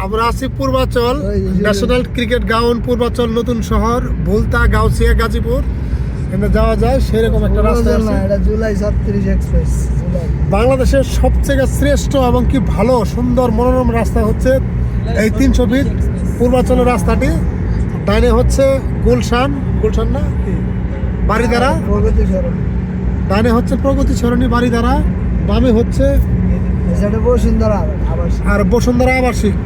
আমরা আছি Purbachal national cricket ground, Purbachal নতুন শহর, ভুলতা, গাউসিয়া, গাজীপুর। এখানে যাওয়া যায় সেরকম একটা রাস্তা আছে। এটা জুলাই 36 এক্সপ্রেস। বাংলাদেশের সবচেয়ে শ্রেষ্ঠ এবং কি ভালো সুন্দর মনোরম রাস্তা হচ্ছে এই 300 ফিট পূর্বাচলের রাস্তাটি। ডাইনে হচ্ছে গুলশান না বাড়িধারা, ডাইনে হচ্ছে প্রগতি সরণি বাড়িধারা, বামে হচ্ছে আর বসুন্ধরা আবাসিক।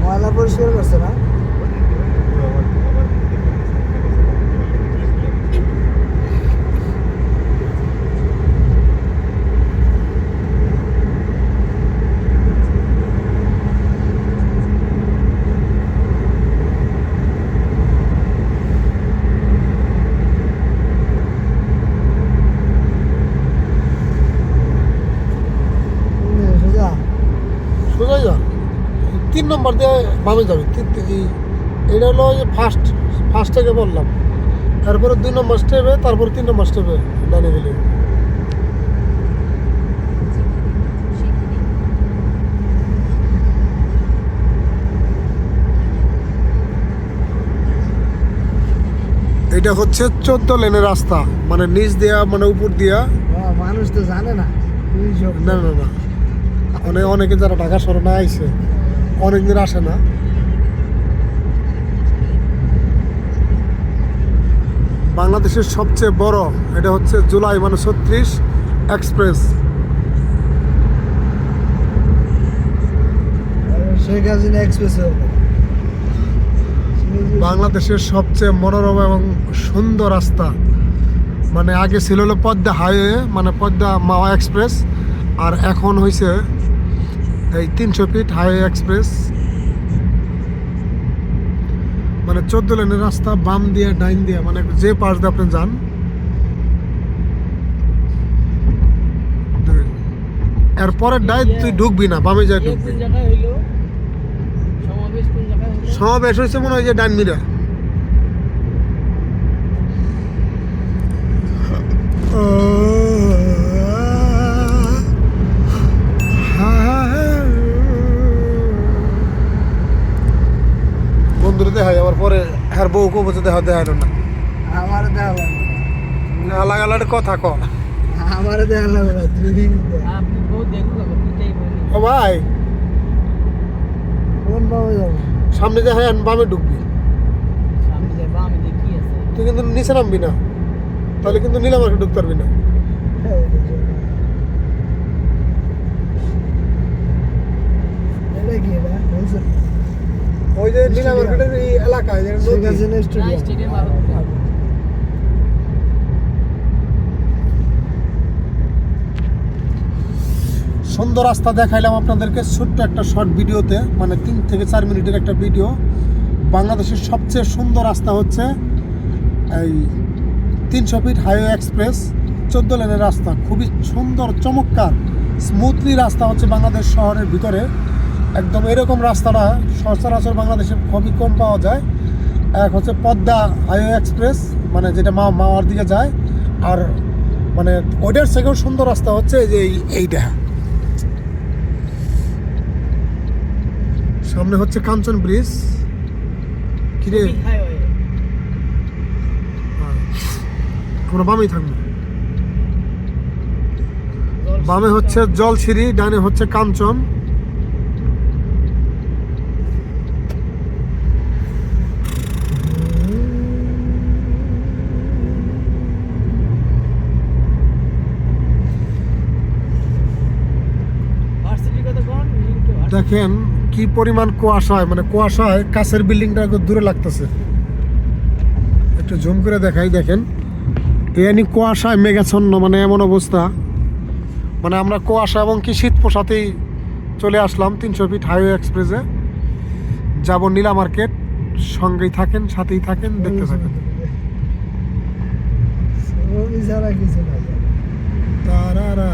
ময়লা পরিষ্কার করছে না? সোজা যা 3 নম্বর দিয়ে বামে যাবে। এটা হলো ফার্স্ট থেকে বললাম, তারপরে 2 নম্বর স্টেপে, তারপরে 3 নম্বর স্টেপে ডানে গেলে। এটা হচ্ছে 14 লেনের রাস্তা, মানে নিচ দিয়া মানে উপর দিয়া। মানুষ তো জানে না। না না না, অনেকে যারা ঢাকা শহরে না আইছে, অনেকদিন আসে না। বাংলাদেশের সবচেয়ে বড় এটা হচ্ছে জুলাই মানে 36 এক্সপ্রেস। শেখ হাসিনা এক্সপ্রেস বাংলাদেশের সবচেয়ে মনোরম এবং সুন্দর রাস্তা। মানে আগে ছিল হলো পদ্মা হাইওয়ে, মানে পদ্মা মাওয়া এক্সপ্রেস, আর এখন হয়েছে এই 300 ফিট হাইওয়ে এক্সপ্রেস। মানে 14 লেনের রাস্তা, বাম দিয়ে ডাইন দিয়ে, মানে যে পাশ দিয়ে আপনি যান। এরপরে ডাইন তুই ঢুকবি না, বামে যায় ঢুকবি। সমাবেশ হয়েছে মনে হয় যে ডাইন মিরা। বন্ধুরা দেখাই, আবার পরে হ্যাঁ বউ কো বলছে দেখা দেখাইল না। আমার দেখা লাগবে না, লাগালে কথা ক। আমার দেখা লাগবে না। ও ভাই, কোন ভাবে যাবো? সামনে যে হ্যাঁ বামে ঢুকবি, তুই কিন্তু নিচে নামবি না, তাহলে কিন্তু নীলা মার্কেট ঢুকতে পারবি না। এটা কি এটা? ওই যে নীলা মার্কেটের এই এলাকায় যে শেখ নদী। হাসিনা স্টেডিয়াম। সুন্দর রাস্তা দেখাইলাম আপনাদেরকে ছোট্ট একটা শর্ট ভিডিওতে, মানে 3 থেকে 4 মিনিটের একটা ভিডিও। বাংলাদেশের সবচেয়ে সুন্দর রাস্তা হচ্ছে এই 300 ফিট হাইওয়ে এক্সপ্রেস, 14 লেনের রাস্তা, খুবই সুন্দর চমৎকার স্মুথলি রাস্তা হচ্ছে বাংলাদেশ শহরের ভিতরে। একদম এরকম রাস্তাটা সচরাচর বাংলাদেশে খুবই কম পাওয়া যায়। এক হচ্ছে পদ্মা হাইওয়ে এক্সপ্রেস, মানে যেটা মাওয়ার দিকে যায়, আর মানে ওইটার থেকেও সুন্দর রাস্তা হচ্ছে যে এইটা। সামনে হচ্ছে কাঞ্চন ব্রিজ। কিরে আমরা বামেই থাকবো। বামে হচ্ছে জলছিরি, ডানে হচ্ছে কাঞ্চন। দেখেন কি পরিমাণ কুয়াশায়, মানে কুয়াশায় কাছের বিল্ডিংটা দূরে লাগতেছে। একটু জুম করে দেখাই, দেখেন এনি কুয়াশায় মেঘাচ্ছন্ন, মানে এমন অবস্থা। মানে আমরা কুয়াশা এবং কি শীত পোশাকেই চলে আসলাম 300 ফিট হাইওয়ে এক্সপ্রেসে। যাব নীলা মার্কেট। সঙ্গেই থাকেন, সাথেই থাকেন, দেখতে থাকেন। কিছু না। তারারা